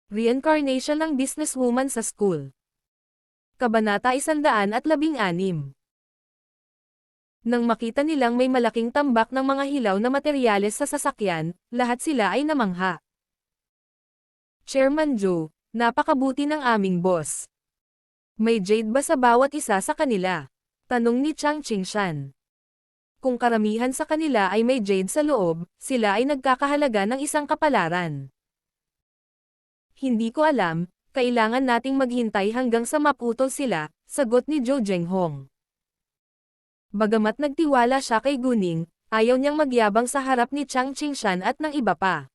Reincarnation ng businesswoman sa school. Kabanata 116. Nang makita nilang may malaking tambak ng mga hilaw na materyales sa sasakyan, lahat sila ay namangha. Chairman Joe, napakabuti ng aming boss. May jade ba sa bawat isa sa kanila? Tanong ni Chang Qingshan. Kung karamihan sa kanila ay may jade sa loob, sila ay nagkakahalaga ng isang kapalaran. Hindi ko alam, kailangan nating maghintay hanggang sa maputol sila, sagot ni Zhou Zhenghong. Bagamat nagtiwala siya kay Guning, ayaw niyang magyabang sa harap ni Chang Qingshan at ng iba pa.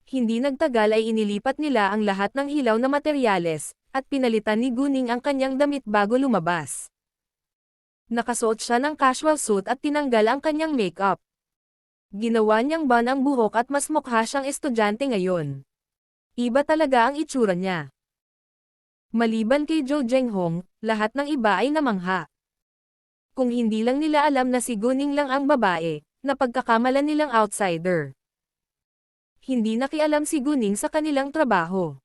Hindi nagtagal ay inilipat nila ang lahat ng hilaw na materyales, at pinalitan ni Guning ang kanyang damit bago lumabas. Nakasuot siya ng casual suit at tinanggal ang kanyang makeup. Ginawa niyang ban ang buhok at mas mukha siyang estudyante ngayon. Iba talaga ang itsura niya. Maliban kay Zhou Zhenghong, lahat ng iba ay namangha. Kung hindi lang nila alam na si Guning lang ang babae, napagkakamalan nilang outsider. Hindi nakialam si Guning sa kanilang trabaho.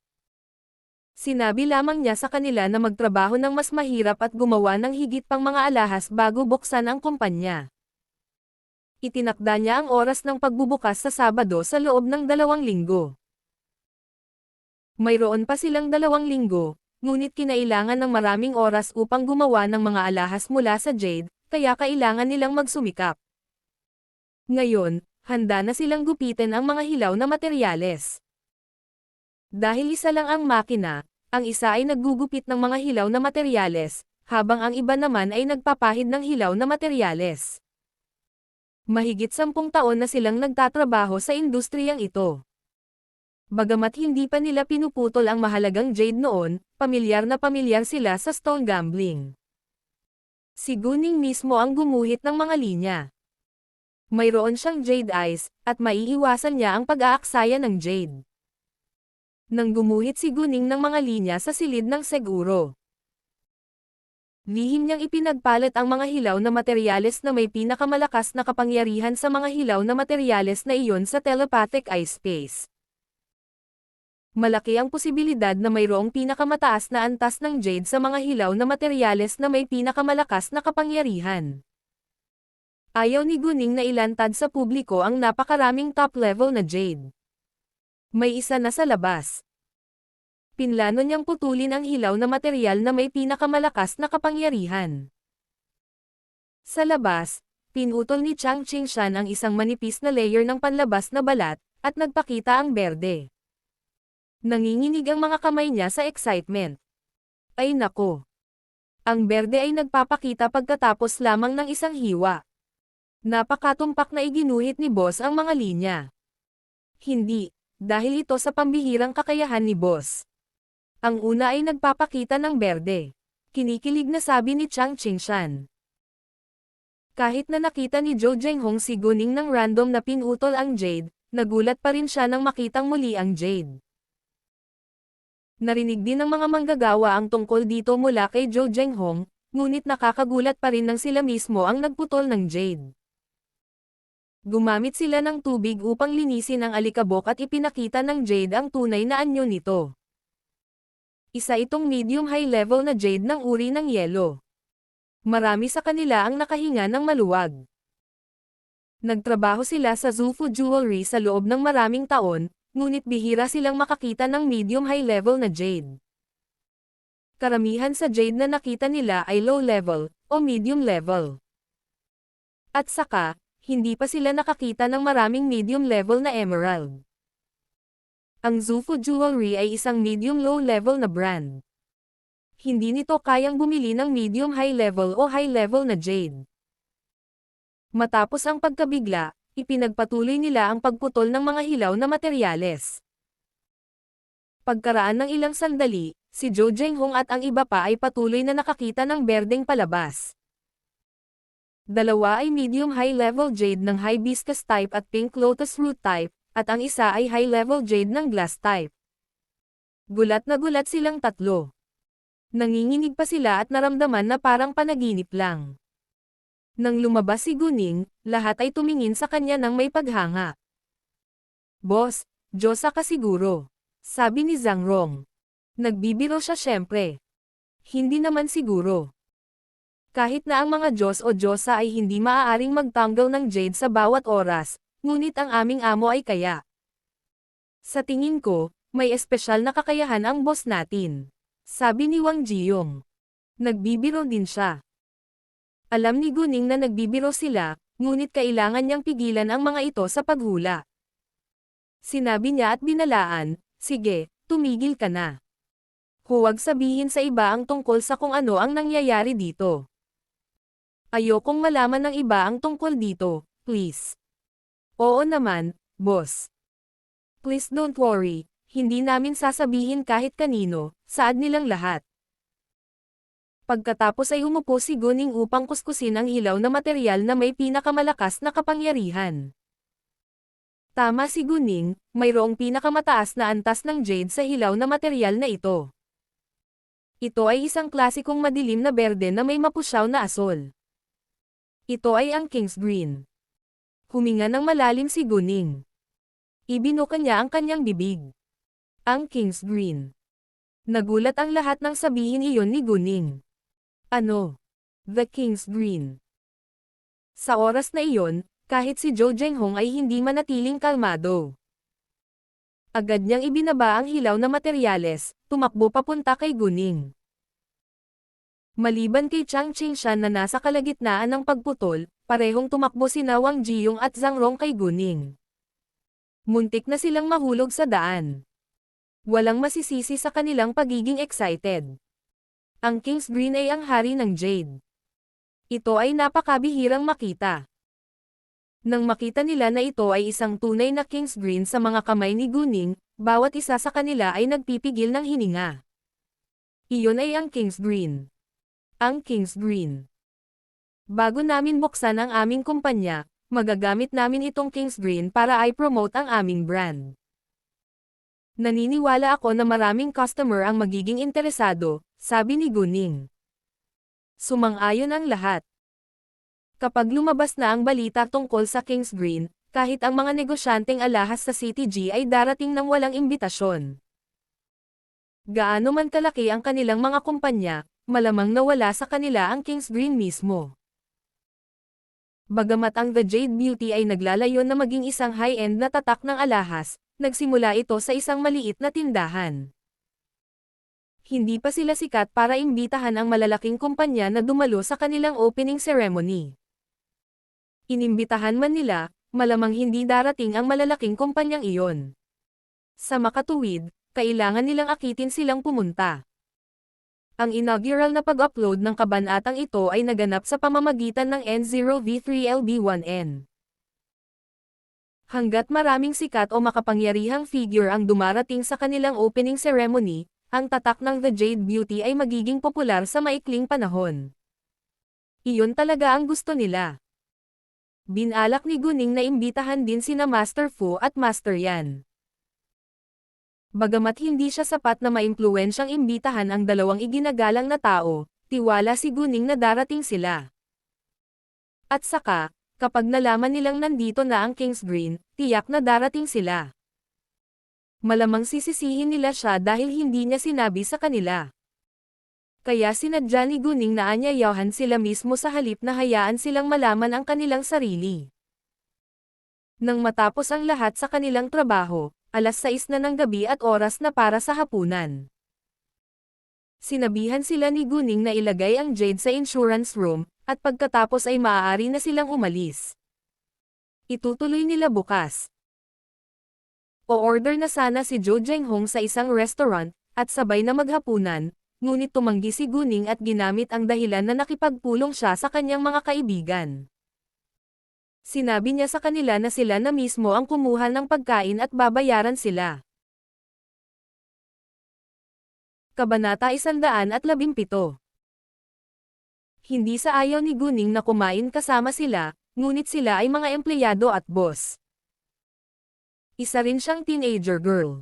Sinabi lamang niya sa kanila na magtrabaho ng mas mahirap at gumawa ng higit pang mga alahas bago buksan ang kumpanya. Itinakda niya ang oras ng pagbubukas sa Sabado sa loob ng 2 linggo. Mayroon pa silang 2 linggo, ngunit kinailangan ng maraming oras upang gumawa ng mga alahas mula sa jade, kaya kailangan nilang magsumikap. Ngayon, handa na silang gupitin ang mga hilaw na materyales. Dahil isa lang ang makina, ang isa ay naggugupit ng mga hilaw na materyales, habang ang iba naman ay nagpapahid ng hilaw na materyales. Mahigit 10 taon na silang nagtatrabaho sa industriyang ito. Bagamat hindi pa nila pinuputol ang mahalagang jade noon, pamilyar na pamilyar sila sa stone gambling. Si Guning mismo ang gumuhit ng mga linya. Mayroon siyang jade eyes, at maiiwasan niya ang pag-aaksaya ng jade. Nang gumuhit si Guning ng mga linya sa silid ng seguro. Lihim niyang ipinagpalit ang mga hilaw na materyales na may pinakamalakas na kapangyarihan sa mga hilaw na materyales na iyon sa telepathic eye space. Malaki ang posibilidad na mayroong pinakamataas na antas ng jade sa mga hilaw na materyales na may pinakamalakas na kapangyarihan. Ayaw ni Guning na ilantad sa publiko ang napakaraming top-level na jade. May isa na sa labas. Pinlano niyang putulin ang hilaw na materyal na may pinakamalakas na kapangyarihan. Sa labas, pinutol ni Chang Qingshan ang isang manipis na layer ng panlabas na balat, at nagpakita ang berde. Nanginginig ang mga kamay niya sa excitement. Ay nako! Ang berde ay nagpapakita pagkatapos lamang ng isang hiwa. Napakatumpak na iginuhit ni boss ang mga linya. Hindi, dahil ito sa pambihirang kakayahan ni boss. Ang una ay nagpapakita ng berde. Kinikilig na sabi ni Chang Qingshan. Kahit na nakita ni Zhou Zhenghong si Guning ng random na pinutol ang jade, nagulat pa rin siya nang makitang muli ang jade. Narinig din ng mga manggagawa ang tungkol dito mula kay Zhou Zhenghong, ngunit nakakagulat pa rin nang sila mismo ang nagputol ng jade. Gumamit sila ng tubig upang linisin ang alikabok at ipinakita ng jade ang tunay na anyo nito. Isa itong medium-high level na jade ng uri ng yelo. Marami sa kanila ang nakahinga ng maluwag. Nagtrabaho sila sa Zufu Jewelry sa loob ng maraming taon, ngunit bihira silang makakita ng medium-high level na jade. Karamihan sa jade na nakita nila ay low level, o medium level. At saka, hindi pa sila nakakita ng maraming medium level na emerald. Ang Zufu Jewelry ay isang medium-low level na brand. Hindi nito kayang bumili ng medium-high level o high level na jade. Matapos ang pagkabigla, ipinagpatuloy nila ang pagputol ng mga hilaw na materyales. Pagkaraan ng ilang sandali, si Zhou Zhenghong at ang iba pa ay patuloy na nakakita ng berdeng palabas. Dalawa ay medium-high level jade ng hibiscus type at pink lotus root type, at ang isa ay high-level jade ng glass type. Gulat na gulat silang tatlo. Nanginginig pa sila at naramdaman na parang panaginip lang. Nang lumabas si Guning, lahat ay tumingin sa kanya ng may paghanga. Boss, Diyosa ka siguro. Sabi ni Zhang Rong. Nagbibiro siya syempre. Hindi naman siguro. Kahit na ang mga Diyos o Diyosa ay hindi maaaring magtanggal ng jade sa bawat oras, ngunit ang aming amo ay kaya. Sa tingin ko, may espesyal na kakayahan ang boss natin. Sabi ni Wang Jiyong. Nagbibiro din siya. Alam ni Guning na nagbibiro sila, ngunit kailangan niyang pigilan ang mga ito sa paghula. Sinabi niya at binalaan, sige, tumigil ka na. Huwag sabihin sa iba ang tungkol sa kung ano ang nangyayari dito. Ayokong malaman ng iba ang tungkol dito, please. Oo naman, boss. Please don't worry, hindi namin sasabihin kahit kanino, saad nilang lahat. Pagkatapos ay umupo si Guning upang kuskusin ang hilaw na materyal na may pinakamalakas na kapangyarihan. Tama si Guning, mayroong pinakamataas na antas ng jade sa hilaw na materyal na ito. Ito ay isang klasikong madilim na berde na may mapusyaw na asol. Ito ay ang King's Green. Huminga ng malalim si Guning. Ibinuka niya ang kanyang bibig. Ang King's Green. Nagulat ang lahat nang sabihin iyon ni Guning. Ano? The King's Green. Sa oras na iyon, kahit si Zhou Zhenghong ay hindi manatiling kalmado. Agad niyang ibinaba ang hilaw na materyales, tumakbo papunta kay Guning. Maliban kay Chang Qingshan na nasa kalagitnaan ng pagputol, parehong tumakbo sina Wang Jiyong at Zhang Rong kay Guning. Muntik na silang mahulog sa daan. Walang masisisi sa kanilang pagiging excited. Ang King's Green ay ang hari ng Jade. Ito ay napakabihirang makita. Nang makita nila na ito ay isang tunay na King's Green sa mga kamay ni Guning, bawat isa sa kanila ay nagpipigil ng hininga. Iyon ay ang King's Green. Ang King's Green. Bago namin buksan ang aming kumpanya, magagamit namin itong King's Green para i-promote ang aming brand. Naniniwala ako na maraming customer ang magiging interesado, sabi ni Guning. Sumang-ayon ang lahat. Kapag lumabas na ang balita tungkol sa King's Green, kahit ang mga negosyanteng alahas sa CTG ay darating ng walang imbitasyon. Gaano man kalaki ang kanilang mga kumpanya, malamang nawala sa kanila ang King's Green mismo. Bagamat ang The Jade Beauty ay naglalayon na maging isang high-end na tatak ng alahas, nagsimula ito sa isang maliit na tindahan. Hindi pa sila sikat para imbitahan ang malalaking kumpanya na dumalo sa kanilang opening ceremony. Inimbitahan man nila, malamang hindi darating ang malalaking kumpanyang iyon. Sa makatuwid, kailangan nilang akitin silang pumunta. Ang inaugural na pag-upload ng kabanatang ito ay naganap sa pamamagitan ng N0V3LB1N. Hanggat maraming sikat o makapangyarihang figure ang dumarating sa kanilang opening ceremony, ang tatak ng The Jade Beauty ay magiging popular sa maikling panahon. Iyon talaga ang gusto nila. Binalak ni Guning na imbitahan din sina Master Fu at Master Yan. Bagamat hindi siya sapat na maimpluwensyang imbitahan ang dalawang iginagalang na tao, tiwala si Guning na darating sila. At saka, kapag nalaman nilang nandito na ang King's Green, tiyak na darating sila. Malamang sisisihin nila siya dahil hindi niya sinabi sa kanila. Kaya sinadya ni Guning na anyayahan sila mismo sa halip na hayaan silang malaman ang kanilang sarili. Nang matapos ang lahat sa kanilang trabaho, 6:00 na ng gabi at oras na para sa hapunan. Sinabihan sila ni Guning na ilagay ang jade sa insurance room, at pagkatapos ay maaari na silang umalis. Itutuloy nila bukas. O-order na sana si Zhou Zhenghong sa isang restaurant, at sabay na maghapunan, ngunit tumanggi si Guning at ginamit ang dahilan na nakipagpulong siya sa kanyang mga kaibigan. Sinabi niya sa kanila na sila na mismo ang kumuha ng pagkain at babayaran sila. Kabanata 117. Hindi sa ayaw ni Guning na kumain kasama sila, ngunit sila ay mga empleyado at boss. Isa rin siyang teenager girl.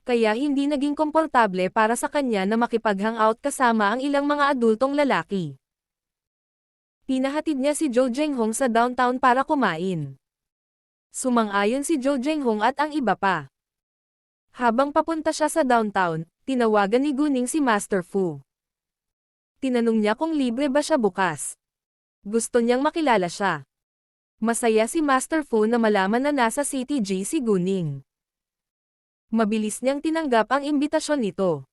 Kaya hindi naging komportable para sa kanya na makipag-hangout kasama ang ilang mga adultong lalaki. Pinahatid niya si Zhou Zhenghong sa downtown para kumain. Sumang-ayon si Zhou Zhenghong at ang iba pa. Habang papunta siya sa downtown, tinawagan ni Guning si Master Fu. Tinanong niya kung libre ba siya bukas. Gusto niyang makilala siya. Masaya si Master Fu na malaman na nasa CTG si Guning. Mabilis niyang tinanggap ang imbitasyon nito.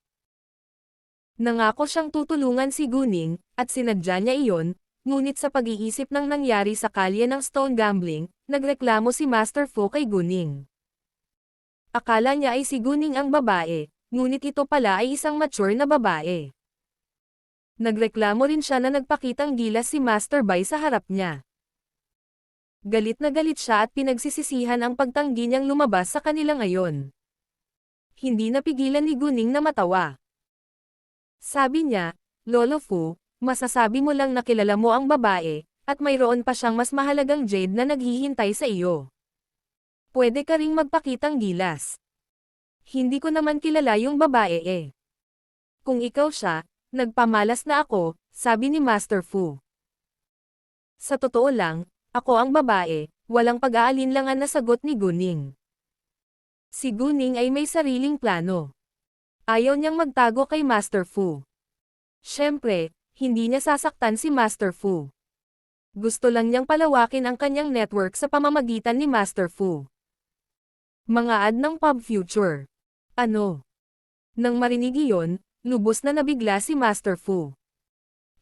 Nangako siyang tutulungan si Guning, at sinadya niya iyon, ngunit sa pag-iisip ng nangyari sa kalye ng Stone Gambling, nagreklamo si Master Fu kay Guning. Akala niya ay si Guning ang babae, ngunit ito pala ay isang mature na babae. Nagreklamo rin siya na nagpakitang gilas si Master Bai sa harap niya. Galit na galit siya at pinagsisisihan ang pagtanggi niyang lumabas sa kanila ngayon. Hindi napigilan ni Guning na matawa. Sabi niya, Lolo Fu, masasabi mo lang na kilala mo ang babae, at mayroon pa siyang mas mahalagang jade na naghihintay sa iyo. Pwede ka ring magpakitang gilas. Hindi ko naman kilala yung babae eh. Kung ikaw siya, nagpamalas na ako, sabi ni Master Fu. Sa totoo lang, ako ang babae, walang pag-aalinlangan na sagot ni Guning. Si Guning ay may sariling plano. Ayaw niyang magtago kay Master Fu. Siyempre, hindi niya sasaktan si Master Fu. Gusto lang niyang palawakin ang kanyang network sa pamamagitan ni Master Fu. Mga ad ng Pub Future. Ano? Nang marinig iyon, lubos na nabigla si Master Fu.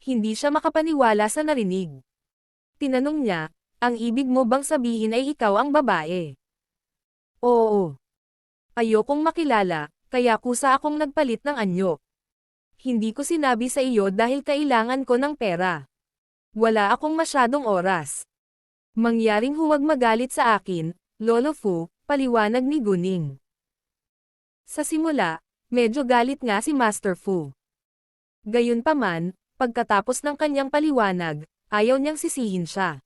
Hindi siya makapaniwala sa narinig. Tinanong niya, ang ibig mo bang sabihin ay ikaw ang babae? Oo. Ayokong makilala, kaya kusa akong nagpalit ng anyo. Hindi ko sinabi sa iyo dahil kailangan ko ng pera. Wala akong masyadong oras. Mangyaring huwag magalit sa akin, Lolo Fu, paliwanag ni Guning. Sa simula, medyo galit nga si Master Fu. Gayunpaman, pagkatapos ng kanyang paliwanag, ayaw niyang sisihin siya.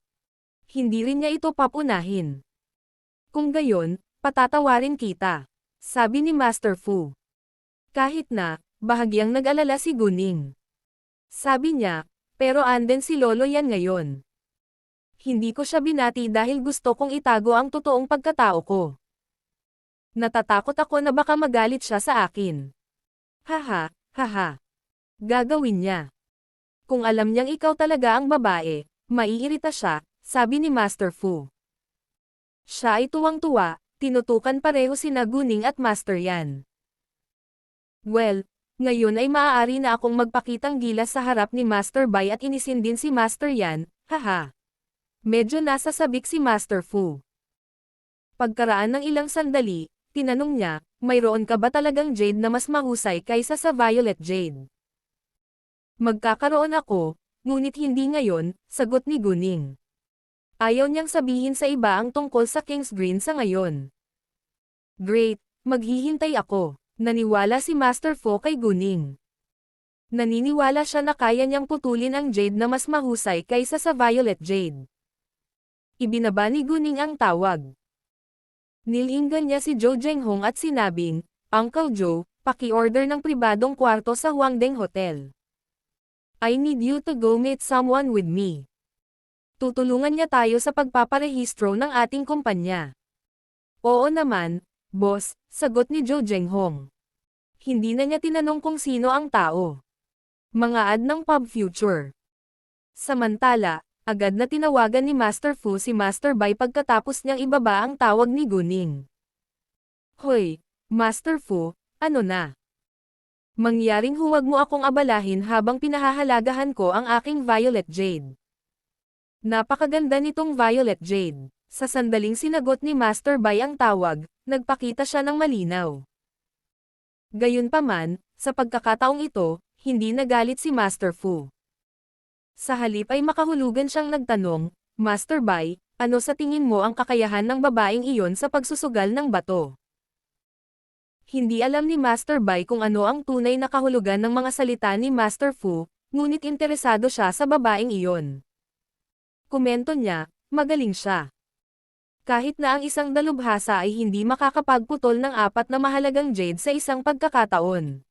Hindi rin niya ito papunahin. Kung gayon, patatawarin kita, sabi ni Master Fu. Kahit na, bahagyang nag-alala si Guning. Sabi niya, pero anden si Lolo yan ngayon. Hindi ko siya binati dahil gusto kong itago ang totoong pagkatao ko. Natatakot ako na baka magalit siya sa akin. Haha, haha. Gagawin niya. Kung alam niyang ikaw talaga ang babae, maiirita siya, sabi ni Master Fu. Siya ay tuwang-tuwa, tinutukan pareho sina Guning at Master Yan. Well, ngayon ay maaari na akong magpakitang gilas sa harap ni Master Bai at inisin din si Master Yan, haha. Medyo nasasabik si Master Fu. Pagkaraan ng ilang sandali, tinanong niya, mayroon ka ba talagang jade na mas mahusay kaysa sa violet jade? Magkakaroon ako, ngunit hindi ngayon, sagot ni Guning. Ayaw niyang sabihin sa iba ang tungkol sa King's Green sa ngayon. Great, maghihintay ako, naniwala si Master Fu kay Guning. Naniniwala siya na kaya niyang putulin ang jade na mas mahusay kaysa sa violet jade. Ibinaba ni Guning ang tawag. Nilinggan niya si Zhou Zhenghong at sinabing, Uncle Joe, paki-order ng pribadong kwarto sa Huangdeng Hotel. I need you to go meet someone with me. Tutulungan niya tayo sa pagpaparehistro ng ating kumpanya. Oo naman, boss, sagot ni Zhou Zhenghong. Hindi na niya tinanong kung sino ang tao. Mga ad ng Pub Future. Samantala, agad na tinawagan ni Master Fu si Master Bai pagkatapos niyang ibaba ang tawag ni Guning. Hoy, Master Fu, ano na? Mangyaring huwag mo akong abalahin habang pinahahalagahan ko ang aking Violet Jade. Napakaganda nitong Violet Jade. Sa sandaling sinagot ni Master Bai ang tawag, nagpakita siya ng malinaw. Gayunpaman, sa pagkakataong ito, hindi nagalit si Master Fu. Sa halip ay makahulugan siyang nagtanong, Master Bai, ano sa tingin mo ang kakayahan ng babaeng iyon sa pagsusugal ng bato? Hindi alam ni Master Bai kung ano ang tunay na kahulugan ng mga salita ni Master Fu, ngunit interesado siya sa babaeng iyon. Komento niya, magaling siya. Kahit na ang isang dalubhasa ay hindi makakapagputol ng 4 na mahalagang jade sa isang pagkakataon.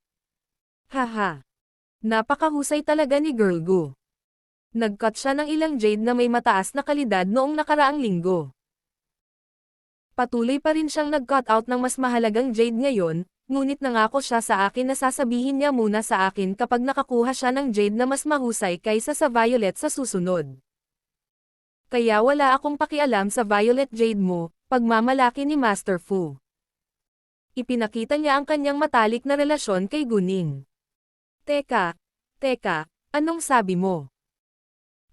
Haha. Napakahusay talaga ni Girl Gu. Nag-cut siya ng ilang jade na may mataas na kalidad noong nakaraang linggo. Patuloy pa rin siyang nag-cut out ng mas mahalagang jade ngayon, ngunit nangako siya sa akin na sasabihin niya muna sa akin kapag nakakuha siya ng jade na mas mahusay kaysa sa violet sa susunod. Kaya wala akong pakialam sa violet jade mo, pagmamalaki ni Master Fu. Ipinakita niya ang kanyang matalik na relasyon kay Guning. Teka, anong sabi mo?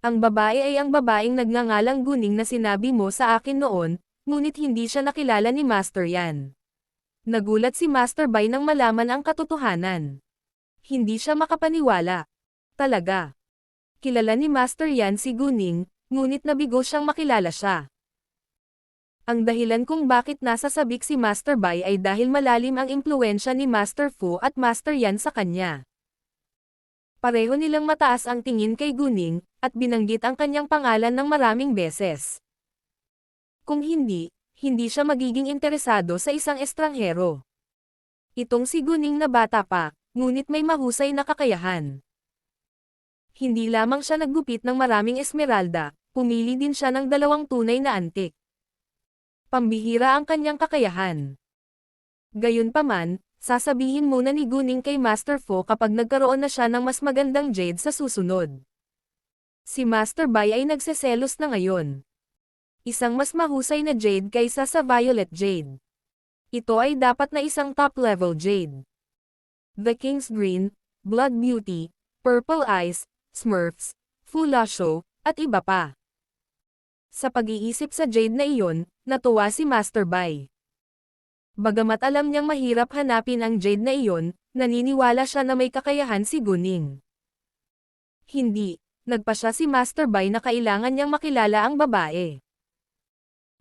Ang babae ay ang babaeng nagngangalang Guning na sinabi mo sa akin noon, ngunit hindi siya nakilala ni Master Yan. Nagulat si Master Bai nang malaman ang katotohanan. Hindi siya makapaniwala. Talaga. Kilala ni Master Yan si Guning, ngunit nabigo siyang makilala siya. Ang dahilan kung bakit nasa sabik si Master Bai ay dahil malalim ang impluwensya ni Master Fu at Master Yan sa kanya. Pareho nilang mataas ang tingin kay Guning, at binanggit ang kanyang pangalan ng maraming beses. Kung hindi siya magiging interesado sa isang estranghero. Itong si Guning na bata pa, ngunit may mahusay na kakayahan. Hindi lamang siya naggupit ng maraming esmeralda, pumili din siya ng 2 tunay na antik. Pambihira ang kanyang kakayahan. Gayunpaman, sasabihin muna ni Guning kay Master Fu kapag nagkaroon na siya ng mas magandang jade sa susunod. Si Master Bai ay nagseselos na ngayon. Isang mas mahusay na jade kaysa sa violet jade. Ito ay dapat na isang top-level jade. The King's Green, Blood Beauty, Purple Eyes, Smurfs, Fulasho, at iba pa. Sa pag-iisip sa jade na iyon, natuwa si Master Bai. Bagamat alam niyang mahirap hanapin ang jade na iyon, naniniwala siya na may kakayahan si Guning. Hindi, nagpa siya si Master Bai na kailangan niyang makilala ang babae.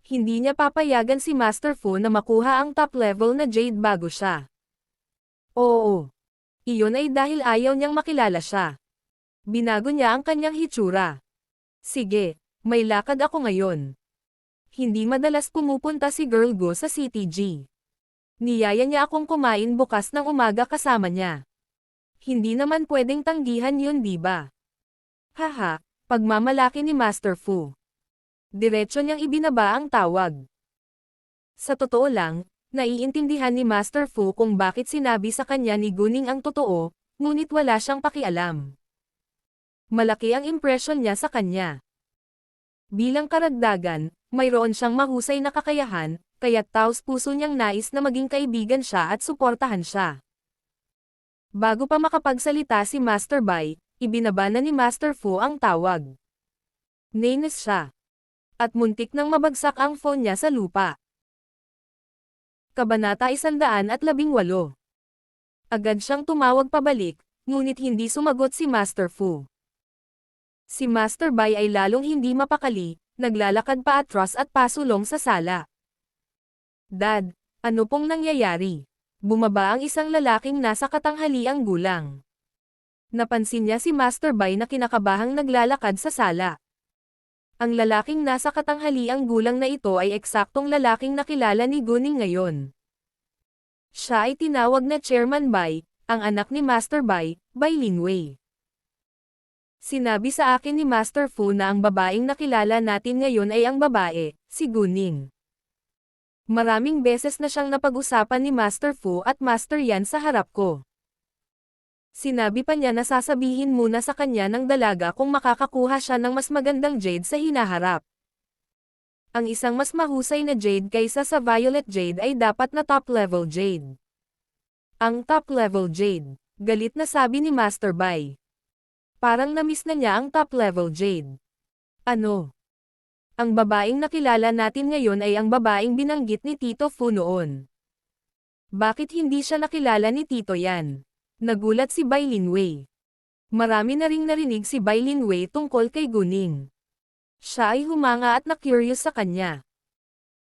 Hindi niya papayagan si Master Fu na makuha ang top-level na jade bago siya. Oo. Iyon ay dahil ayaw niyang makilala siya. Binago niya ang kanyang hitsura. Sige, may lakad ako ngayon. Hindi madalas pumupunta si Girl Go sa CTG. Niyaya niya akong kumain bukas ng umaga kasama niya. Hindi naman pwedeng tanggihan yun, diba? Haha, pagmamalaki ni Master Fu. Diretso niyang ibinaba ang tawag. Sa totoo lang, naiintindihan ni Master Fu kung bakit sinabi sa kanya ni Guning ang totoo, ngunit wala siyang pakialam. Malaki ang impresyon niya sa kanya. Bilang karagdagan, mayroon siyang mahusay na kakayahan, kaya't taos-puso niyang nais na maging kaibigan siya at suportahan siya. Bago pa makapagsalita si Master Bai, ibinaba na ni Master Fu ang tawag. Nainis siya. At muntik nang mabagsak ang phone niya sa lupa. Kabanata 118. Agad siyang tumawag pabalik, ngunit hindi sumagot si Master Fu. Si Master Bai ay lalong hindi mapakali, naglalakad pa atras at pasulong sa sala. Dad, ano pong nangyayari? Bumaba ang isang lalaking nasa katanghaliang gulang. Napansin niya si Master Bai na kinakabahang naglalakad sa sala. Ang lalaking nasa katanghaliang gulang na ito ay eksaktong lalaking nakilala ni Guning ngayon. Siya ay tinawag na Chairman Bai, ang anak ni Master Bai, Bai Linwei. Sinabi sa akin ni Master Fu na ang babaeng nakilala natin ngayon ay ang babae, si Guning. Maraming beses na siyang napag-usapan ni Master Fu at Master Yan sa harap ko. Sinabi pa niya na sasabihin muna sa kanya ng dalaga kung makakakuha siya ng mas magandang jade sa hinaharap. Ang isang mas mahusay na jade kaysa sa violet jade ay dapat na top-level jade. Ang top-level jade, galit na sabi ni Master Bai. Parang na-miss na niya ang top-level jade. Ano? Ang babaeng nakilala natin ngayon ay ang babaeng binanggit ni Tito Fu noon. Bakit hindi siya nakilala ni Tito Yan? Nagulat si Bai Linwei. Marami na ring narinig si Bai Linwei tungkol kay Guning. Siya ay humanga at na-curious sa kanya.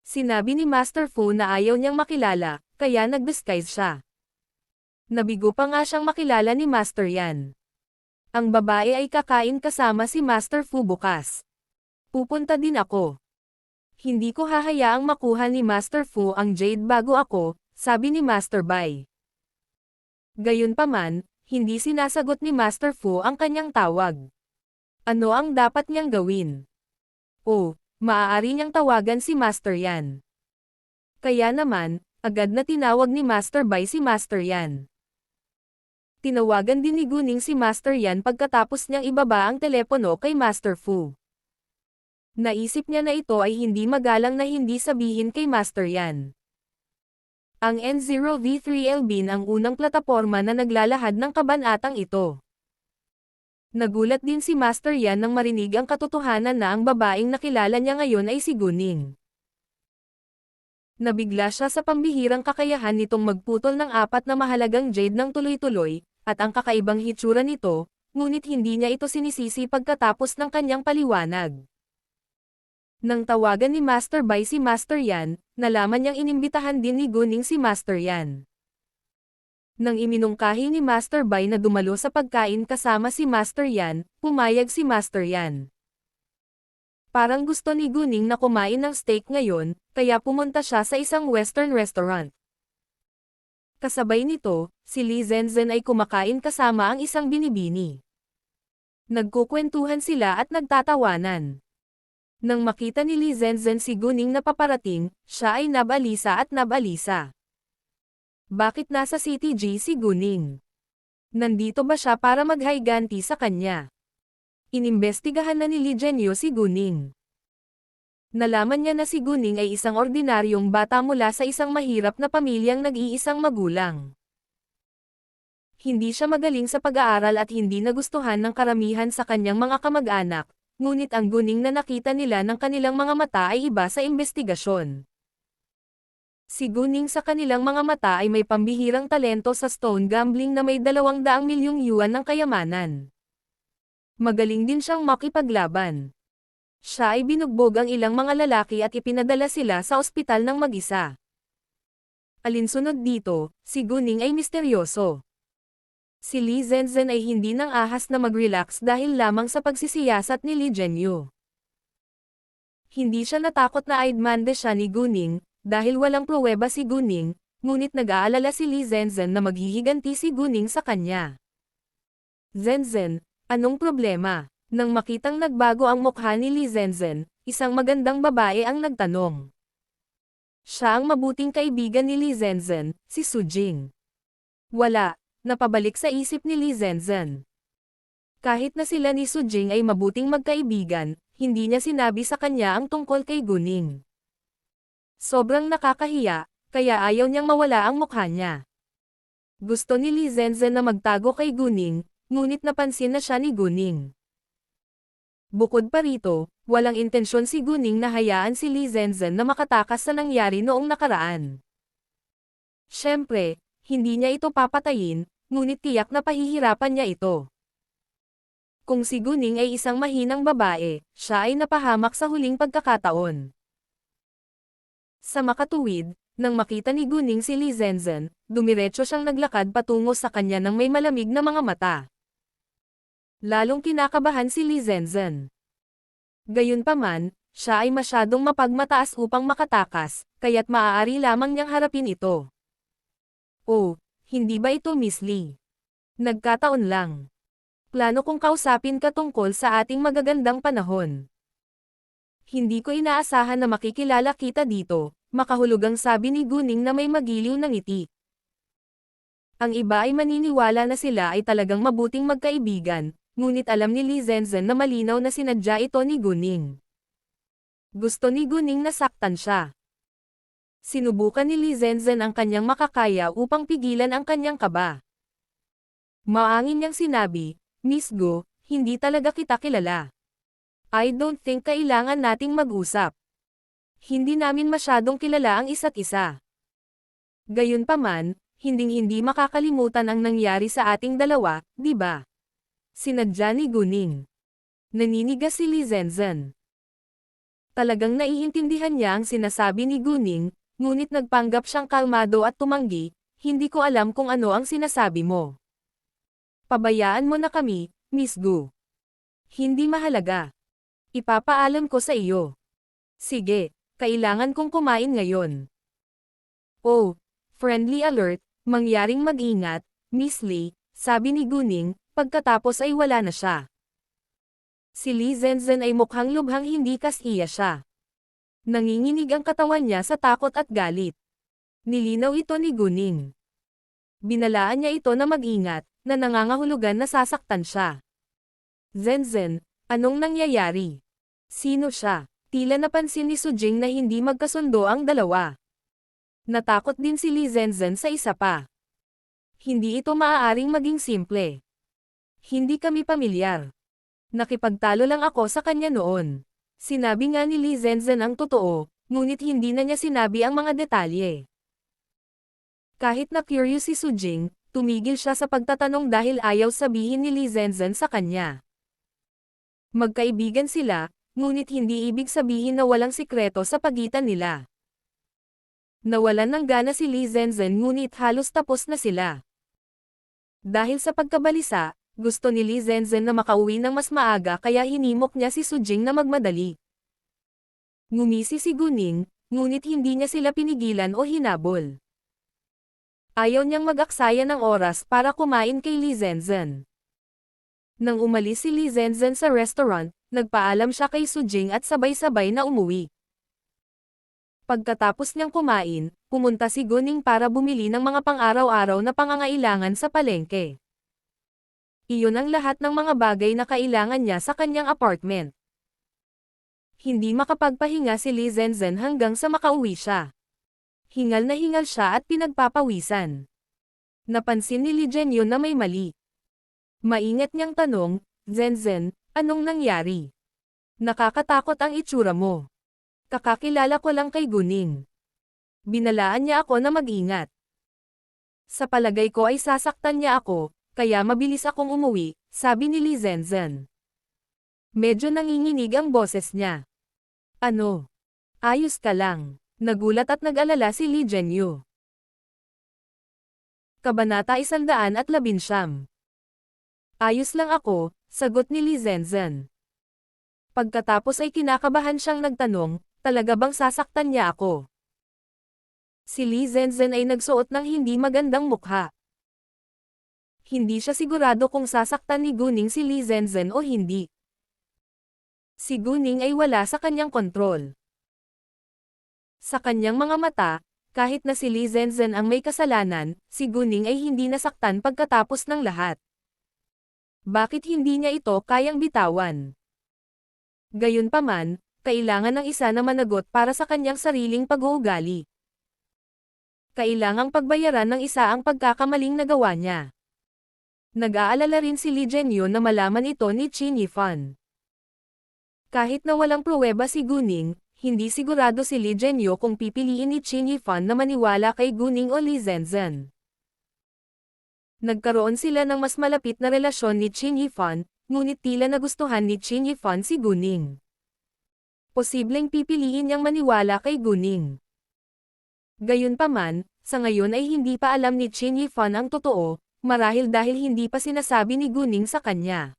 Sinabi ni Master Fu na ayaw niyang makilala, kaya nag-disguise siya. Nabigo pa nga siyang makilala ni Master Yan. Ang babae ay kakain kasama si Master Fu bukas. Pupunta din ako. Hindi ko hahayaang makuha ni Master Fu ang jade bago ako, sabi ni Master Bai. Gayunpaman, hindi sinasagot ni Master Fu ang kanyang tawag. Ano ang dapat niyang gawin? Maaari niyang tawagan si Master Yan. Kaya naman, agad na tinawag ni Master Bai si Master Yan. Tinawagan din ni Guning si Master Yan pagkatapos niyang ibaba ang telepono kay Master Fu. Naisip niya na ito ay hindi magalang na hindi sabihin kay Master Yan. Ang N0V3LB ang unang plataporma na naglalahad ng kabanatang ito. Nagulat din si Master Yan nang marinig ang katotohanan na ang babaeng nakilala niya ngayon ay si Guning. Nabigla siya sa pambihirang kakayahan nitong magputol ng 4 na mahalagang jade ng tuloy-tuloy, at ang kakaibang hitsura nito, ngunit hindi niya ito sinisisi pagkatapos ng kanyang paliwanag. Nang tawagan ni Master Bai si Master Yan, nalaman niyang inimbitahan din ni Guning si Master Yan. Nang iminungkahi ni Master Bai na dumalo sa pagkain kasama si Master Yan, pumayag si Master Yan. Parang gusto ni Guning na kumain ng steak ngayon, kaya pumunta siya sa isang western restaurant. Kasabay nito, si Li Zenzhen ay kumakain kasama ang isang binibini. Nagkukwentuhan sila at nagtatawanan. Nang makita ni Li Zenzhen si Guning na paparating, siya ay nabalisa at nabalisa. Bakit nasa CTG si Guning? Nandito ba siya para maghiganti sa kanya? Inimbestigahan na ni Li Zhenyu si Guning. Nalaman niya na si Guning ay isang ordinaryong bata mula sa isang mahirap na pamilyang nag-iisang magulang. Hindi siya magaling sa pag-aaral at hindi nagustuhan ng karamihan sa kanyang mga kamag-anak, ngunit ang Guning na nakita nila ng kanilang mga mata ay iba sa imbestigasyon. Si Guning sa kanilang mga mata ay may pambihirang talento sa stone gambling na may 200 milyong yuan ng kayamanan. Magaling din siyang makipaglaban. Siya ay binugbog ang ilang mga lalaki at ipinadala sila sa ospital ng mag-isa. Alinsunod dito, si Guning ay misteryoso. Si Li Zenzhen ay hindi nang ahas na mag-relax dahil lamang sa pagsisiyasat ni Li Zhenyu. Hindi siya natakot na aidmande siya ni Guning, dahil walang pruweba si Guning, ngunit nag-aalala si Li Zenzhen na maghihiganti si Guning sa kanya. Zenzhen, anong problema? Nang makitang nagbago ang mukha ni Li Zenzhen, isang magandang babae ang nagtanong. Siya ang mabuting kaibigan ni Li Zenzhen, si Su Jing. Wala, napabalik sa isip ni Li Zenzhen. Kahit na sila ni Su Jing ay mabuting magkaibigan, hindi niya sinabi sa kanya ang tungkol kay Guning. Sobrang nakakahiya, kaya ayaw niyang mawala ang mukha niya. Gusto ni Li Zenzhen na magtago kay Guning, ngunit napansin na siya ni Guning. Bukod pa rito, walang intensyon si Guning na hayaan si Li Zenzhen na makatakas sa nangyari noong nakaraan. Siyempre, hindi niya ito papatayin, ngunit tiyak na pahihirapan niya ito. Kung si Guning ay isang mahinang babae, siya ay napahamak sa huling pagkakataon. Sa makatuwid, nang makita ni Guning si Li Zenzhen, dumiretso siyang naglakad patungo sa kanya ng may malamig na mga mata. Lalong kinakabahan si Li Zenzhen. Gayunpaman, siya ay masyadong mapagmataas upang makatakas, kaya't maaari lamang niyang harapin ito. Oh, hindi ba ito Miss Li? Nagkataon lang. Plano kong kausapin ka tungkol sa ating magagandang panahon. Hindi ko inaasahan na makikilala kita dito, makahulugang sabi ni Guning na may magiliw na ngiti. Ang iba ay maniniwala na sila ay talagang mabuting magkaibigan, ngunit alam ni Li Zenzhen na malinaw na sinadya ito ni Guning. Gusto ni Guning na saktan siya. Sinubukan ni Li Zenzhen ang kanyang makakaya upang pigilan ang kanyang kaba. Maangin niyang sinabi, Miss Go, hindi talaga kita kilala. I don't think kailangan nating mag-usap. Hindi namin masyadong kilala ang isa't isa. Gayunpaman, hinding-hindi makakalimutan ang nangyari sa ating dalawa, di ba? Sinadya ni Guning. Naninigas si Li Zenzhen. Talagang naiintindihan niya ang sinasabi ni Guning, ngunit nagpanggap siyang kalmado at tumanggi, hindi ko alam kung ano ang sinasabi mo. Pabayaan mo na kami, Miss Gu. Hindi mahalaga. Ipapaalam ko sa iyo. Sige, kailangan kong kumain ngayon. Oh, friendly alert, mangyaring mag-ingat, Miss Li, sabi ni Guning, pagkatapos ay wala na siya. Si Li Zenzhen ay mukhang lubhang hindi kasiya siya. Nanginginig ang katawan niya sa takot at galit. Nilinaw ito ni Guning. Binalaan niya ito na mag-ingat, na nangangahulugan na sasaktan siya. Zenzen, anong nangyayari? Sino siya? Tila napansin ni Sujing na hindi magkasundo ang dalawa. Natakot din si Li Zenzen sa isa pa. Hindi ito maaaring maging simple. Hindi kami pamilyar. Nakipagtalo lang ako sa kanya noon. Sinabi nga ni Li Zenzen ang totoo, ngunit hindi na niya sinabi ang mga detalye. Kahit na curious si Sujing, tumigil siya sa pagtatanong dahil ayaw sabihin ni Li Zenzen sa kanya. Magkaibigan sila, ngunit hindi ibig sabihin na walang sikreto sa pagitan nila. Nawalan ng gana si Li Zenzen ngunit halos tapos na sila. Dahil sa pagkabalisa, gusto ni Li Zenzen na makauwi ng mas maaga kaya hinimok niya si Sujing na magmadali. Ngumisi si Guning, ngunit hindi niya sila pinigilan o hinabol. Ayaw niyang mag-aksaya ng oras para kumain kay Li Zenzen. Nang umalis si Li Zenzen sa restaurant, nagpaalam siya kay Sujing at sabay-sabay na umuwi. Pagkatapos niyang kumain, pumunta si Guning para bumili ng mga pang-araw-araw na pangangailangan sa palengke. Iyon ang lahat ng mga bagay na kailangan niya sa kanyang apartment. Hindi makapagpahinga si Li Zenzen hanggang sa makauwi siya. Hingal na hingal siya at pinagpapawisan. Napansin ni Li Zhenyu na may mali. Maingat niyang tanong, Zenzen, anong nangyari? Nakakatakot ang itsura mo. Kakakilala ko lang kay Guning. Binalaan niya ako na mag-ingat. Sa palagay ko ay sasaktan niya ako, kaya mabilis akong umuwi, sabi ni Li Zenzen. Medyo nanginginig ang boses niya. Ano? Ayos ka lang. Nagulat at nag-alala si Li Zhenyu. Kabanata 119. Ayos lang ako, sagot ni Li Zenzen. Pagkatapos ay kinakabahan siyang nagtanong, talaga bang sasaktan niya ako? Si Li Zenzen ay nagsuot ng hindi magandang mukha. Hindi siya sigurado kung sasaktan ni Guning si Li Zenzen o hindi. Si Guning ay wala sa kanyang kontrol. Sa kanyang mga mata, kahit na si Li Zenzen ang may kasalanan, si Guning ay hindi nasaktan pagkatapos ng lahat. Bakit hindi niya ito kayang bitawan? Gayunpaman, kailangan ng isa na managot para sa kanyang sariling pag-uugali. Kailangang pagbayaran ng isa ang pagkakamaling nagawa niya. Nag-aalala rin si Li Zhenyu na malaman ito ni Qin Yifan. Kahit na walang pruweba si Guning, hindi sigurado si Li Zhenyu kung pipiliin ni Qin Yifan na maniwala kay Guning o Li Zenzen. Nagkaroon sila ng mas malapit na relasyon ni Qin Yifan, ngunit tila nagustuhan ni Qin Yifan si Guning. Posibleng pipiliin niyang maniwala kay Guning. Gayunpaman, sa ngayon ay hindi pa alam ni Qin Yifan ang totoo, marahil dahil hindi pa sinasabi ni Guning sa kanya.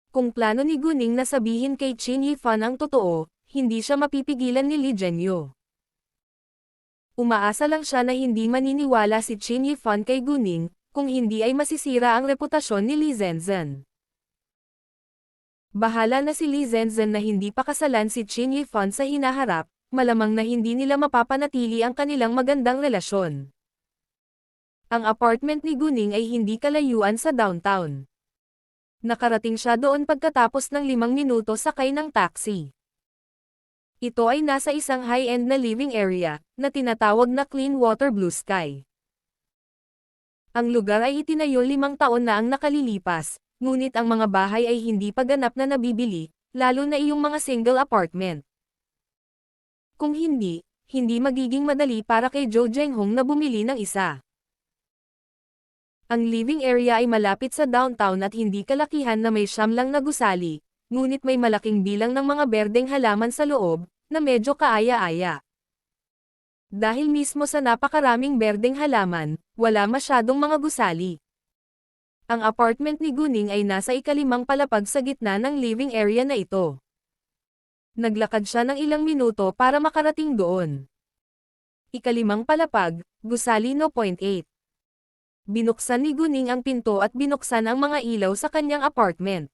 Kung plano ni Guning na sabihin kay Qin Yifan ang totoo, hindi siya mapipigilan ni Li Zhenyu. Umaasa lang siya na hindi maniniwala si Qin Yifan kay Guning, kung hindi ay masisira ang reputasyon ni Li Zenzen. Bahala na si Li Zenzen na hindi pa kasalan si Qin Yifan sa hinaharap, malamang na hindi nila mapapanatili ang kanilang magandang relasyon. Ang apartment ni Guning ay hindi kalayuan sa downtown. Nakarating siya doon pagkatapos ng 5 minuto sakay ng taxi. Ito ay nasa isang high-end na living area, na tinatawag na Clean Water Blue Sky. Ang lugar ay itinayo 5 taon na ang nakalilipas, ngunit ang mga bahay ay hindi pa ganap na nabibili, lalo na iyong mga single apartment. Kung hindi magiging madali para kay Zhou Zhenghong na bumili ng isa. Ang living area ay malapit sa downtown at hindi kalakihan na may 9 lang na gusali, ngunit may malaking bilang ng mga berdeng halaman sa loob, na medyo kaaya-aya. Dahil mismo sa napakaraming berdeng halaman, wala masyadong mga gusali. Ang apartment ni Guning ay nasa ika-5 palapag sa gitna ng living area na ito. Naglakad siya ng ilang minuto para makarating doon. Ika-5 palapag, gusali 0.8. Binuksan ni Guning ang pinto at binuksan ang mga ilaw sa kanyang apartment.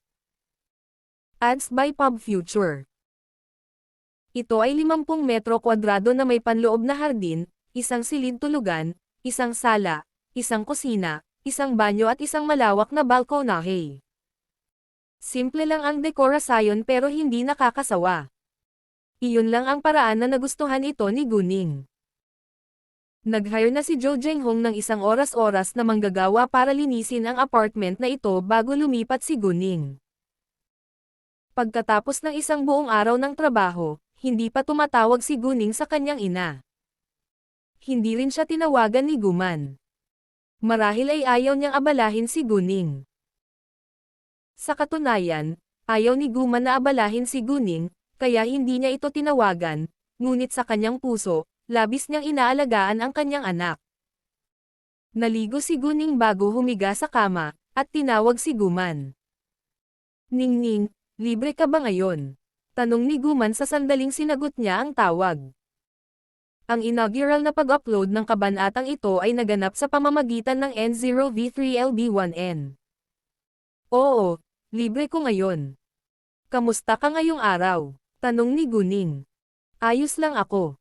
Ads by Pub Future. Ito ay 50 metro kwadrado na may panloob na hardin, isang silid tulugan, isang sala, isang kusina, isang banyo at isang malawak na balkonahe. Simple lang ang dekorasyon pero hindi nakakasawa. Iyon lang ang paraan na nagustuhan ito ni Guning. Nag-hire na si Jo Jenghong ng isang oras-oras na manggagawa para linisin ang apartment na ito bago lumipat si Guning. Pagkatapos ng isang buong araw ng trabaho, hindi pa tumatawag si Guning sa kanyang ina. Hindi rin siya tinawagan ni Guman. Marahil ay ayaw niyang abalahin si Guning. Sa katunayan, ayaw ni Guman na abalahin si Guning, kaya hindi niya ito tinawagan, ngunit sa kanyang puso, labis niyang inaalagaan ang kanyang anak. Naligo si Guning bago humiga sa kama, at tinawag si Guman. Ningning, libre ka ba ngayon? Tanong ni Guman sa sandaling sinagot niya ang tawag. Ang inaugural na pag-upload ng kabanatang ito ay naganap sa pamamagitan ng N0V3LB1N. Oo, libre ko ngayon. Kamusta ka ngayong araw? Tanong ni Guning. Ayos lang ako.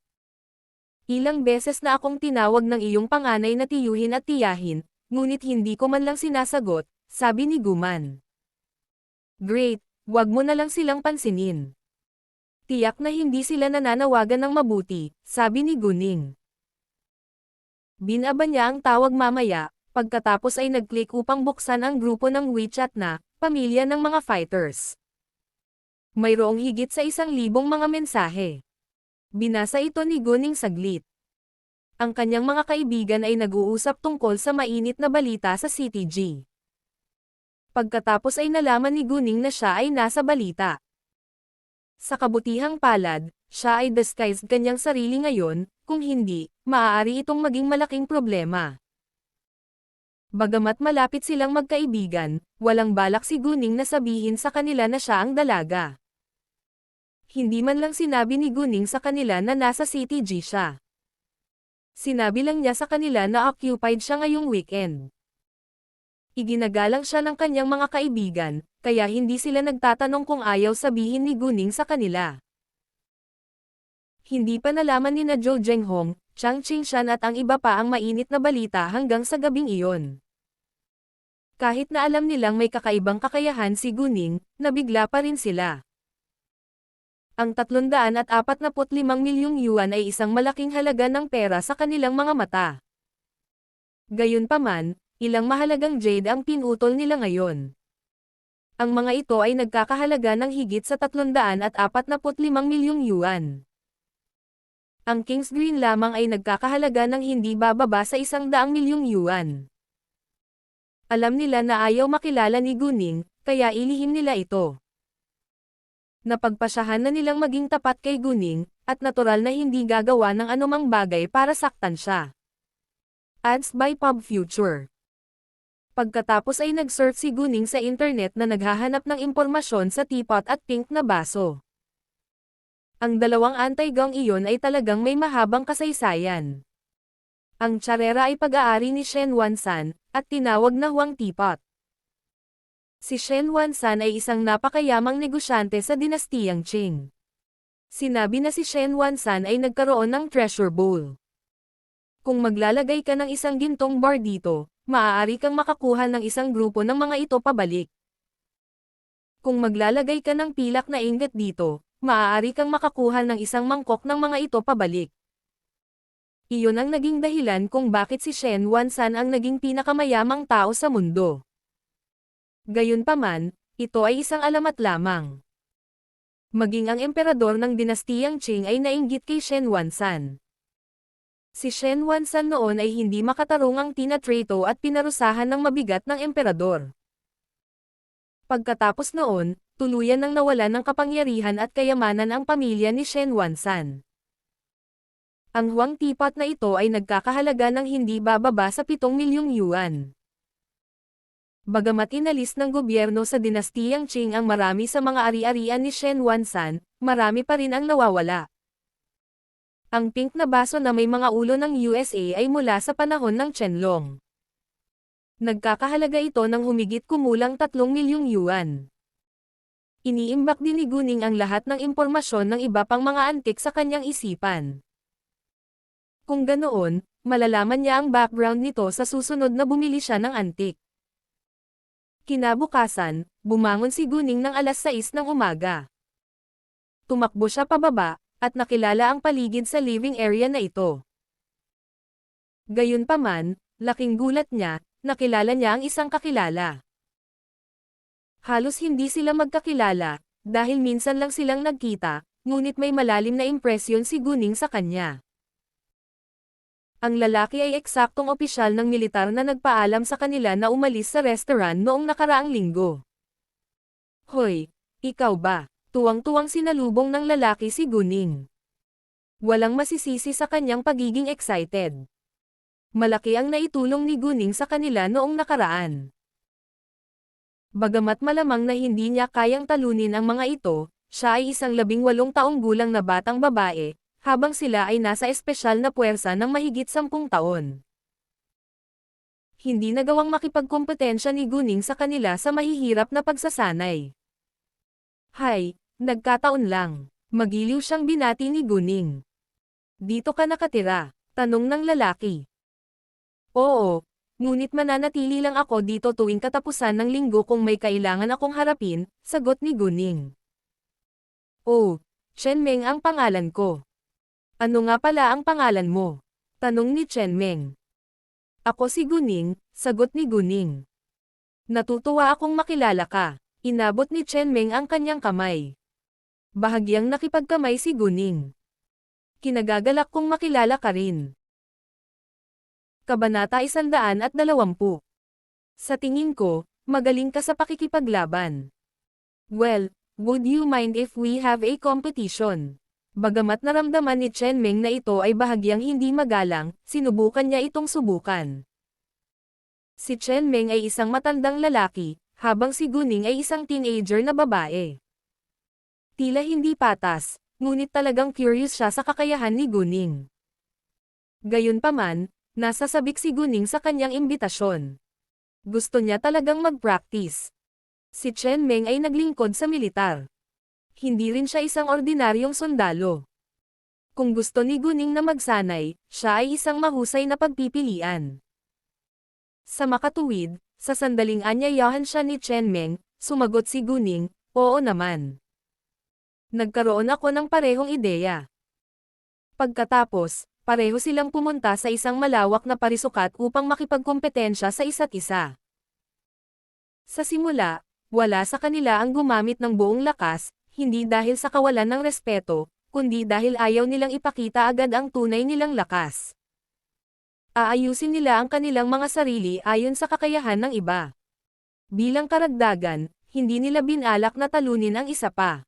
Ilang beses na akong tinawag ng iyong panganay na tiyuhin at tiyahin, ngunit hindi ko man lang sinasagot, sabi ni Guman. Great, wag mo na lang silang pansinin. Tiyak na hindi sila nananawagan ng mabuti, sabi ni Guning. Binaba niya ang tawag mamaya, pagkatapos ay nag-click upang buksan ang grupo ng WeChat na, Pamilya ng mga Fighters. Mayroong higit sa 1,000 mga mensahe. Binasa ito ni Guning saglit. Ang kanyang mga kaibigan ay nag-uusap tungkol sa mainit na balita sa CTG. Pagkatapos ay nalaman ni Guning na siya ay nasa balita. Sa kabutihang palad, siya ay disguised kanyang sarili ngayon, kung hindi, maaari itong maging malaking problema. Bagamat malapit silang magkaibigan, walang balak si Guning na sabihin sa kanila na siya ang dalaga. Hindi man lang sinabi ni Guning sa kanila na nasa CTG siya. Sinabi lang niya sa kanila na occupied siya ngayong weekend. Iginagalang siya ng kanyang mga kaibigan, kaya hindi sila nagtatanong kung ayaw sabihin ni Guning sa kanila. Hindi pa nalaman ni na Jo Jenghong, Chang Qingshan at ang iba pa ang mainit na balita hanggang sa gabing iyon. Kahit na alam nilang may kakaibang kakayahan si Guning, nabigla pa rin sila. Ang 345 milyong yuan ay isang malaking halaga ng pera sa kanilang mga mata. Gayunpaman, ilang mahalagang jade ang pinutol nila ngayon. Ang mga ito ay nagkakahalaga ng higit sa 345 milyong yuan. Ang King's Green lamang ay nagkakahalaga ng hindi bababa sa 100 milyong yuan. Alam nila na ayaw makilala ni Guning, kaya ilihim nila ito. Napagpasyahan na nilang maging tapat kay Guning, at natural na hindi gagawa ng anumang bagay para saktan siya. Ads by PubFuture. Pagkatapos ay nag-surf si Guning sa internet na naghahanap ng impormasyon sa teapot at pink na baso. Ang dalawang anti-gang iyon ay talagang may mahabang kasaysayan. Ang tsarera ay pag-aari ni Shen Wansan, at tinawag na Huang Teapot. Si Shen Wansan ay isang napakayamang negosyante sa dinastiyang Qing. Sinabi na si Shen Wansan ay nagkaroon ng treasure bowl. Kung maglalagay ka ng isang gintong bar dito, maaari kang makakuha ng isang grupo ng mga ito pabalik. Kung maglalagay ka ng pilak na ingot dito, maaari kang makakuha ng isang mangkok ng mga ito pabalik. Iyon ang naging dahilan kung bakit si Shen Wansan ang naging pinakamayamang tao sa mundo. Gayunpaman, ito ay isang alamat lamang. Maging ang emperador ng dinastiyang Qing ay nainggit kay Shen Wansan. Si Shen Wansan noon ay hindi makatarungang tinatrato at pinarusahan ng mabigat ng emperador. Pagkatapos noon, tuluyan nang nawalan ng kapangyarihan at kayamanan ang pamilya ni Shen Wansan. Ang Huang Teapot na ito ay nagkakahalaga ng hindi bababa sa 7 milyong yuan. Bagamat inalis ng gobyerno sa dinastiyang Qing ang marami sa mga ari-arian ni Shen Wansan, marami pa rin ang nawawala. Ang pink na baso na may mga ulo ng USA ay mula sa panahon ng Qianlong. Nagkakahalaga ito ng humigit kumulang 3 milyong yuan. Iniimbak din ni Guning ang lahat ng impormasyon ng iba pang mga antik sa kanyang isipan. Kung ganoon, malalaman niya ang background nito sa susunod na bumili siya ng antik. Kinabukasan, bumangon si Guning ng alas 6 ng umaga. Tumakbo siya pababa, at nakilala ang paligid sa living area na ito. Gayunpaman, laking gulat niya, nakilala niya ang isang kakilala. Halos hindi sila magkakilala, dahil minsan lang silang nagkita, ngunit may malalim na impresyon si Guning sa kanya. Ang lalaki ay eksaktong opisyal ng militar na nagpaalam sa kanila na umalis sa restaurant noong nakaraang linggo. Hoy, ikaw ba? Tuwang-tuwang sinalubong ng lalaki si Guning. Walang masisisi sa kanyang pagiging excited. Malaki ang naitulong ni Guning sa kanila noong nakaraan. Bagamat malamang na hindi niya kayang talunin ang mga ito, siya ay isang 18 taong gulang na batang babae, habang sila ay nasa espesyal na puwersa ng mahigit 10 taon. Hindi nagawang makipagkompetensya ni Guning sa kanila sa mahihirap na pagsasanay. Hay, nagkataon lang. Magiliw siyang binati ni Guning. Dito ka nakatira? Tanong ng lalaki. Oo. Ngunit mananatili lang ako dito tuwing katapusan ng linggo kung may kailangan akong harapin, sagot ni Guning. Oh, Chen Meng ang pangalan ko. Ano nga pala ang pangalan mo? Tanong ni Chen Meng. Ako si Guning, sagot ni Guning. Natutuwa akong makilala ka. Inabot ni Chen Meng ang kanyang kamay. Bahagyang nakipagkamay si Guning. Kinagagalak kong makilala ka rin. Kabanata 120. Sa tingin ko, magaling ka sa pakikipaglaban. Well, would you mind if we have a competition? Bagamat naramdaman ni Chen Meng na ito ay bahagyang hindi magalang, sinubukan niya itong subukan. Si Chen Meng ay isang matandang lalaki, habang si Guning ay isang teenager na babae. Tila hindi patas, ngunit talagang curious siya sa kakayahan ni Guning. Gayunpaman, nasa sabik si Guning sa kanyang imbitasyon. Gusto niya talagang mag-practice. Si Chen Meng ay naglingkod sa militar. Hindi rin siya isang ordinaryong sundalo. Kung gusto ni Guning na magsanay, siya ay isang mahusay na pagpipilian. Sa makatuwid, sa sandaling anyayahan siya ni Chen Meng, sumagot si Guning, oo naman. Nagkaroon ako ng parehong ideya. Pagkatapos, pareho silang pumunta sa isang malawak na parisukat upang makipagkompetensya sa isa't isa. Sa simula, wala sa kanila ang gumamit ng buong lakas, hindi dahil sa kawalan ng respeto, kundi dahil ayaw nilang ipakita agad ang tunay nilang lakas. Aayusin nila ang kanilang mga sarili ayon sa kakayahan ng iba. Bilang karagdagan, hindi nila binalak na talunin ang isa pa.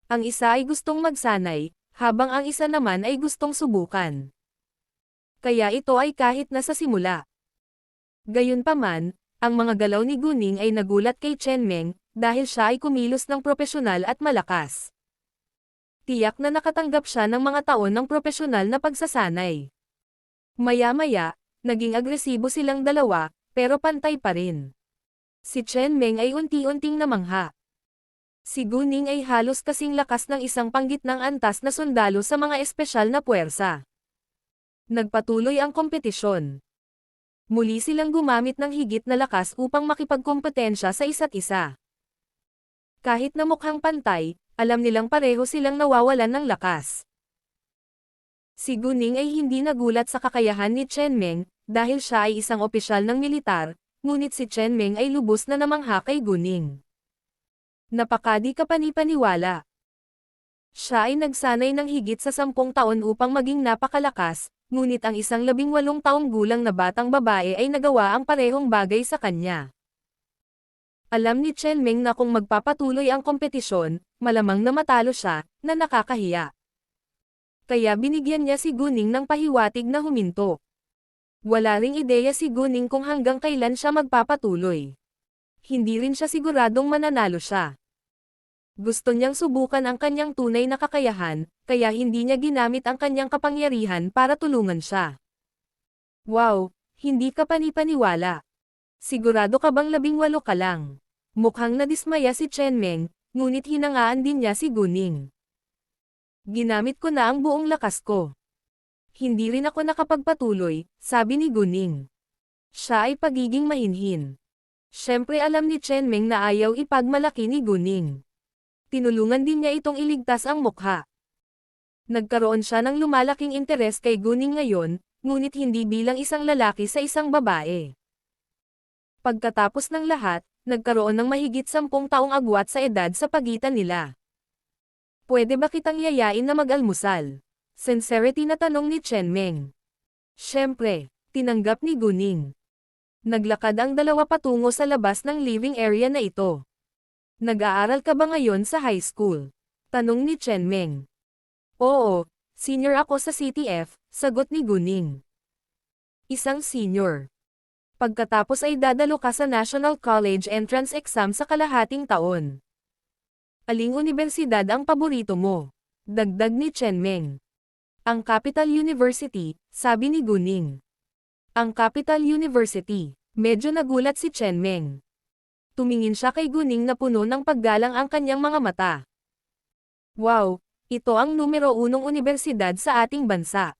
Ang isa ay gustong magsanay, habang ang isa naman ay gustong subukan. Kaya ito ay kahit na sa simula. Gayunpaman, ang mga galaw ni Guning ay nagulat kay Chen Meng, dahil siya ay kumilos ng propesyonal at malakas. Tiyak na nakatanggap siya ng mga taon ng propesyonal na pagsasanay. Maya-maya, naging agresibo silang dalawa, pero pantay pa rin. Si Chen Meng ay unti-unting namangha. Si Guning ay halos kasing lakas ng isang panggitnang antas na sundalo sa mga espesyal na puwersa. Nagpatuloy ang kompetisyon. Muli silang gumamit ng higit na lakas upang makipagkompetensya sa isa't isa. Kahit na mukhang pantay, alam nilang pareho silang nawawalan ng lakas. Si Guning ay hindi nagulat sa kakayahan ni Chen Meng, dahil siya ay isang opisyal ng militar, ngunit si Chen Meng ay lubos na namangha kay Guning. Napakadi kapani-paniwala. Siya ay nagsanay ng higit sa 10 taon upang maging napakalakas, ngunit ang isang 18 taong gulang na batang babae ay nagawa ang parehong bagay sa kanya. Alam ni Chen Meng na kung magpapatuloy ang kompetisyon, malamang na matalo siya, na nakakahiya. Kaya binigyan niya si Guning ng pahiwatig na huminto. Wala ring ideya si Guning kung hanggang kailan siya magpapatuloy. Hindi rin siya siguradong mananalo siya. Gusto niyang subukan ang kanyang tunay na kakayahan, kaya hindi niya ginamit ang kanyang kapangyarihan para tulungan siya. Wow, hindi ka panipaniwala. Sigurado ka bang 18 ka lang? Mukhang nadismaya si Chen Meng, ngunit hinangaan din niya si Guning. Ginamit ko na ang buong lakas ko. Hindi rin ako nakapagpatuloy, sabi ni Guning. Siya ay pagiging mahinhin. Siyempre alam ni Chen Meng na ayaw ipagmalaki ni Guning. Tinulungan din niya itong iligtas ang mukha. Nagkaroon siya ng lumalaking interes kay Guning ngayon, ngunit hindi bilang isang lalaki sa isang babae. Pagkatapos ng lahat, nagkaroon ng mahigit 10 taong agwat sa edad sa pagitan nila. Pwede ba kitang yayain na mag-almusal? Sincerity na tanong ni Chen Meng. Siyempre, tinanggap ni Guning. Naglakad ang dalawa patungo sa labas ng living area na ito. Nag-aaral ka ba ngayon sa high school? Tanong ni Chen Meng. Oo, senior ako sa CTF, sagot ni Guning. Isang senior. Pagkatapos ay dadalo ka sa National College Entrance Exam sa kalahating taon. Aling universidad ang paborito mo? Dagdag ni Chen Meng. Ang Capital University, sabi ni Guning. Ang Capital University. Medyo nagulat si Chen Meng. Tumingin siya kay Guning na puno ng paggalang ang kanyang mga mata. Wow, ito ang numero 1 universidad sa ating bansa.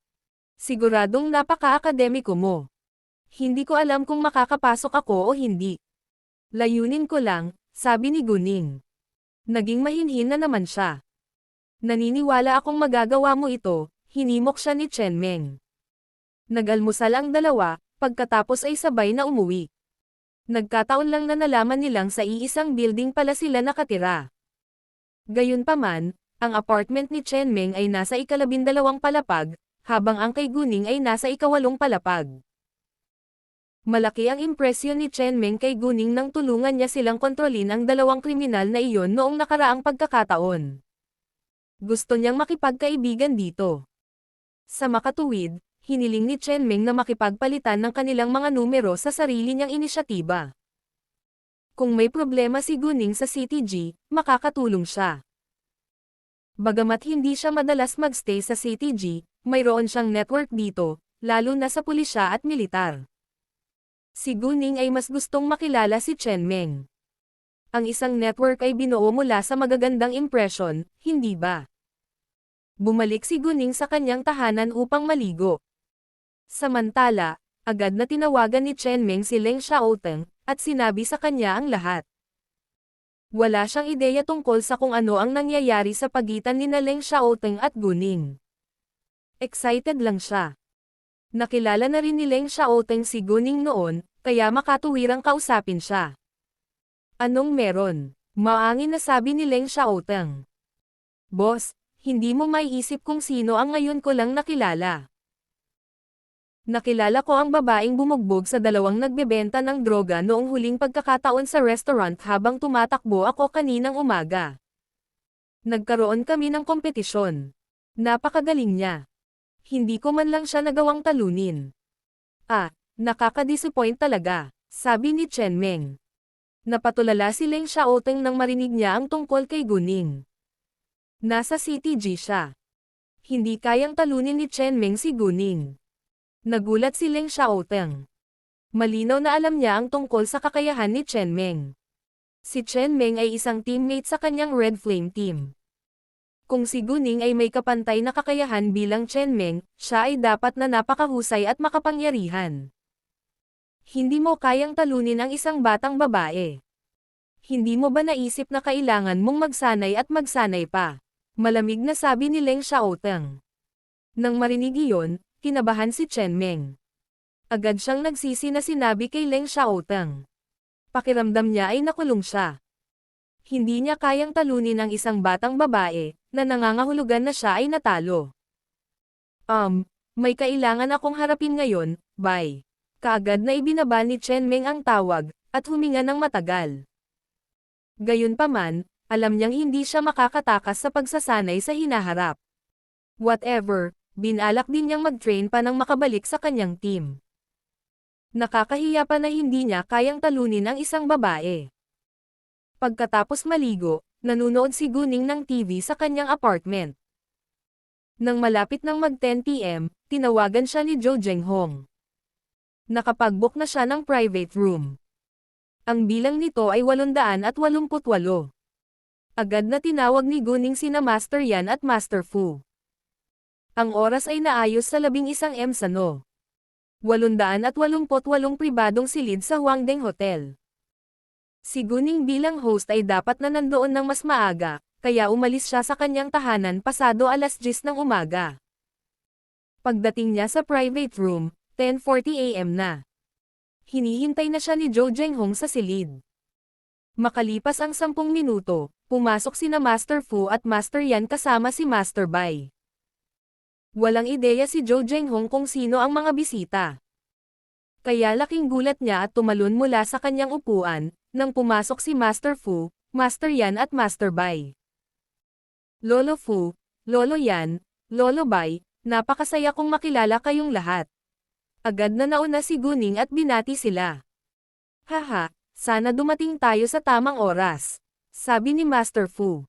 Siguradong napaka-akademiko mo. Hindi ko alam kung makakapasok ako o hindi. Layunin ko lang, sabi ni Guning. Naging mahinhin na naman siya. Naniniwala akong magagawa mo ito, hinimok siya ni Chen Meng. Nag-almusal ang dalawa, pagkatapos ay sabay na umuwi. Nagkataon lang na nalaman nilang sa iisang building pala sila nakatira. Gayunpaman, ang apartment ni Chen Meng ay nasa ika-12 palapag, habang ang kay Guning ay nasa ika-8 palapag. Malaki ang impresyon ni Chen Meng kay Guning nang tulungan niya silang kontrolin ang dalawang kriminal na iyon noong nakaraang pagkakataon. Gusto niyang makipagkaibigan dito. Sa makatuwid, hiniling ni Chen Meng na makipagpalitan ng kanilang mga numero sa sarili niyang inisyatiba. Kung may problema si Guning sa CTG, makakatulong siya. Bagamat hindi siya madalas magstay sa CTG, mayroon siyang network dito, lalo na sa pulisya at militar. Si Guning ay mas gustong makilala si Chen Meng. Ang isang network ay binuo mula sa magagandang impresyon, hindi ba? Bumalik si Guning sa kanyang tahanan upang maligo. Samantala, agad na tinawagan ni Chen Meng si Leng Xiaoteng, at sinabi sa kanya ang lahat. Wala siyang ideya tungkol sa kung ano ang nangyayari sa pagitan ni Leng Xiaoteng at Guning. Excited lang siya. Nakilala na rin ni Leng Xiaoteng si Guning noon, kaya makatuwirang kausapin siya. Anong meron? Maangin na sabi ni Leng Xiaoteng. Boss, hindi mo maiisip kung sino ang ngayon ko lang nakilala. Nakilala ko ang babaeng bumugbog sa dalawang nagbebenta ng droga noong huling pagkakataon sa restaurant habang tumatakbo ako kaninang umaga. Nagkaroon kami ng kompetisyon. Napakagaling niya. Hindi ko man lang siya nagawang talunin. Nakaka-disappoint talaga, sabi ni Chen Meng. Napatulala si Leng Xiaoteng nang marinig niya ang tungkol kay Guning. Nasa CTG siya. Hindi kayang talunin ni Chen Meng si Guning. Nagulat si Leng Xiaoteng. Malinaw na alam niya ang tungkol sa kakayahan ni Chen Meng. Si Chen Meng ay isang teammate sa kanyang Red Flame team. Kung si Guning ay may kapantay na kakayahan bilang Chen Meng, siya ay dapat na napakahusay at makapangyarihan. Hindi mo kayang talunin ang isang batang babae. Hindi mo ba naisip na kailangan mong magsanay at magsanay pa? Malamig na sabi ni Leng Xiaoteng. Nang marinig iyon, kinabahan si Chen Meng. Agad siyang nagsisi na sinabi kay Leng Xiaoteng. Pakiramdam niya ay nakulong siya. Hindi niya kayang talunin ang isang batang babae, na nangangahulugan na siya ay natalo. May kailangan akong harapin ngayon, bye. Kaagad na ibinaba ni Chen Meng ang tawag, at huminga ng matagal. Gayunpaman, alam niyang hindi siya makakatakas sa pagsasanay sa hinaharap. Whatever, binalak din niyang mag-train pa nang makabalik sa kanyang team. Nakakahiya pa na hindi niya kayang talunin ang isang babae. Pagkatapos maligo, nanonood si Guning ng TV sa kanyang apartment. Nang malapit ng mag-10 PM, tinawagan siya ni Zhou Zhenghong. Nakapag-book na siya ng private room. Ang bilang nito ay 888. Agad na tinawag ni Guning sina Master Yan at Master Fu. Ang oras ay naayos sa 11 sa No. 888 pribadong silid sa Huangdeng Hotel. Si Guning bilang host ay dapat na nandoon ng mas maaga, kaya umalis siya sa kanyang tahanan pasado 10:00 ng umaga. Pagdating niya sa private room, 10:40 AM na. Hinihintay na siya ni Zhou Zhenghong sa silid. Makalipas ang 10 minuto, pumasok sina Master Fu at Master Yan kasama si Master Bai. Walang ideya si Zhou Zhenghong kung sino ang mga bisita. Kaya laking gulat niya at tumalon mula sa kanyang upuan, nang pumasok si Master Fu, Master Yan at Master Bai. Lolo Fu, Lolo Yan, Lolo Bai, napakasaya kong makilala kayong lahat. Agad na nauna si Guning at binati sila. Haha, sana dumating tayo sa tamang oras, sabi ni Master Fu.